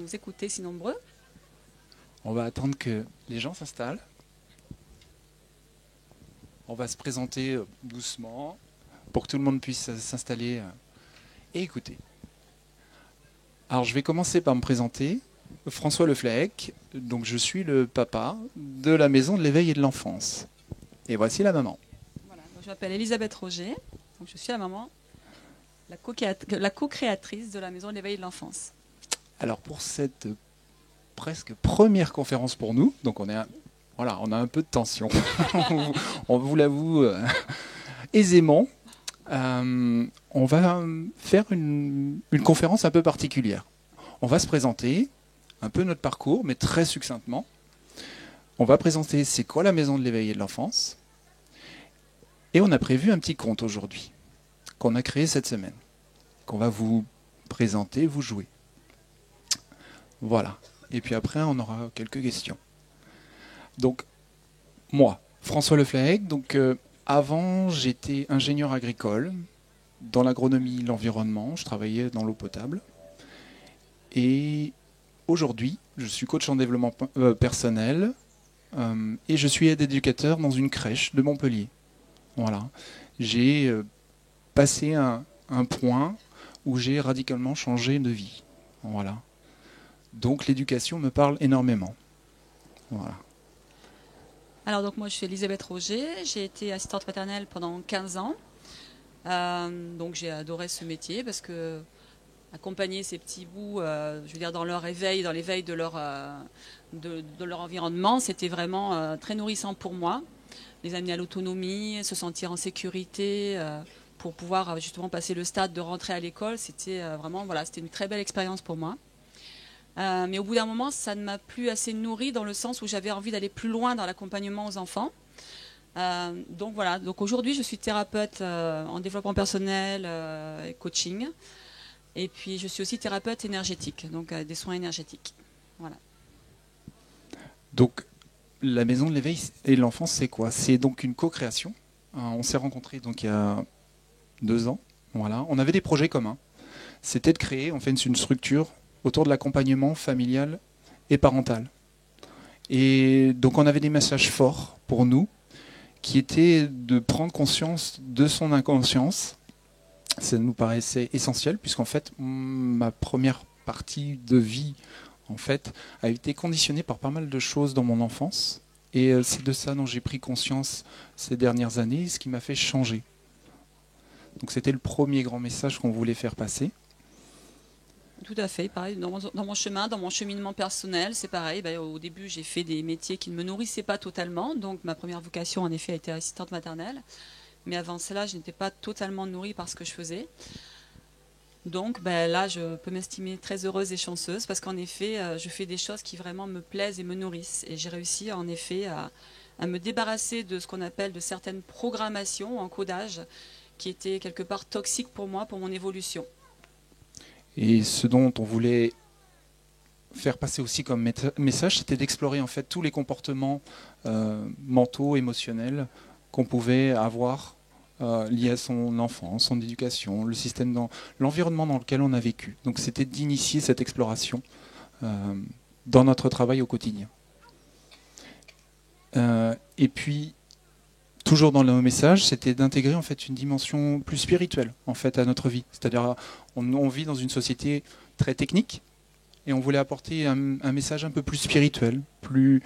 nous écouter si nombreux. On va attendre que les gens s'installent. On va se présenter doucement pour que tout le monde puisse s'installer et écouter. Alors je vais commencer par me présenter. François Le Fleck, donc je suis le papa de la maison de l'éveil et de l'enfance. Et voici la maman. Voilà, donc je m'appelle Elisabeth Roger, donc je suis la maman, la co-créatrice de la maison de l'éveil et de l'enfance. Alors pour cette presque première conférence pour nous, donc on a un peu de tension, on vous l'avoue aisément. On va faire une conférence un peu particulière. On va se présenter un peu notre parcours, mais très succinctement. On va présenter c'est quoi la maison de l'éveil et de l'enfance. Et on a prévu un petit conte aujourd'hui, qu'on a créé cette semaine, qu'on va vous présenter, vous jouer. Voilà. Et puis après, on aura quelques questions. Donc, moi, François Le Fleck, donc avant, j'étais ingénieur agricole dans l'agronomie, l'environnement. Je travaillais dans l'eau potable. Et aujourd'hui, je suis coach en développement personnel et je suis aide-éducateur dans une crèche de Montpellier. Voilà. J'ai passé un point où j'ai radicalement changé de vie. Voilà. Donc l'éducation me parle énormément. Voilà. Alors donc moi je suis Elisabeth Roger, j'ai été assistante maternelle pendant 15 ans. Donc j'ai adoré ce métier parce que accompagner ces petits bouts, je veux dire dans leur éveil, dans l'éveil de leur environnement, c'était vraiment très nourrissant pour moi. Les amener à l'autonomie, se sentir en sécurité, pour pouvoir justement passer le stade de rentrer à l'école, c'était c'était une très belle expérience pour moi. Mais au bout d'un moment, ça ne m'a plus assez nourri dans le sens où j'avais envie d'aller plus loin dans l'accompagnement aux enfants. Donc voilà, donc aujourd'hui je suis thérapeute en développement personnel et coaching. Et puis je suis aussi thérapeute énergétique, donc des soins énergétiques. Voilà. Donc la maison de l'éveil et de l'enfance, c'est quoi? C'est donc une co-création. On s'est rencontrés donc il y a 2 ans. Voilà. On avait des projets communs. C'était de créer en fait une structure autour de l'accompagnement familial et parental. Et donc on avait des messages forts pour nous qui étaient de prendre conscience de son inconscience. Ça nous paraissait essentiel puisqu'en fait ma première partie de vie en fait a été conditionnée par pas mal de choses dans mon enfance et c'est de ça dont j'ai pris conscience ces dernières années, ce qui m'a fait changer. Donc c'était le premier grand message qu'on voulait faire passer. Tout à fait, pareil, dans mon chemin, dans mon cheminement personnel, c'est pareil. Au début, j'ai fait des métiers qui ne me nourrissaient pas totalement. Donc, ma première vocation, en effet, a été assistante maternelle. Mais avant cela, je n'étais pas totalement nourrie par ce que je faisais. Donc, là, je peux m'estimer très heureuse et chanceuse parce qu'en effet, je fais des choses qui vraiment me plaisent et me nourrissent. Et j'ai réussi, en effet, à me débarrasser de ce qu'on appelle de certaines programmations en codage qui étaient quelque part toxiques pour moi, pour mon évolution. Et ce dont on voulait faire passer aussi comme message, c'était d'explorer en fait tous les comportements mentaux, émotionnels qu'on pouvait avoir liés à son enfance, son éducation, le système, l'environnement dans lequel on a vécu. Donc c'était d'initier cette exploration dans notre travail au quotidien. Et puis toujours dans le message, c'était d'intégrer en fait une dimension plus spirituelle en fait à notre vie. C'est-à-dire, on vit dans une société très technique et on voulait apporter un message un peu plus spirituel, plus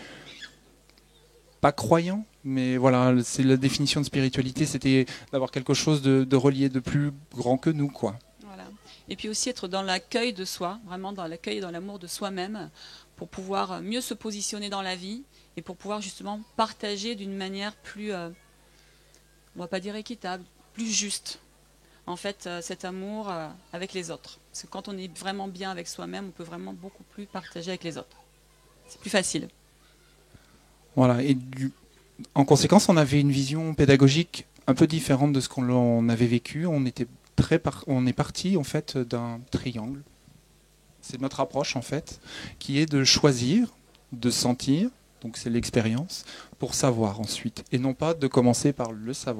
pas croyant, mais voilà, c'est la définition de spiritualité, c'était d'avoir quelque chose de relié, de plus grand que nous, quoi. Voilà. Et puis aussi être dans l'accueil de soi, vraiment dans l'accueil et dans l'amour de soi-même, pour pouvoir mieux se positionner dans la vie et pour pouvoir justement partager d'une manière plus on va pas dire équitable, plus juste, en fait, cet amour avec les autres. Parce que quand on est vraiment bien avec soi-même, on peut vraiment beaucoup plus partager avec les autres. C'est plus facile. Voilà, et en conséquence, on avait une vision pédagogique un peu différente de ce qu'on avait vécu. On est parti en fait d'un triangle. C'est notre approche en fait, qui est de choisir, de sentir, donc c'est l'expérience, pour savoir ensuite, et non pas de commencer par le savoir.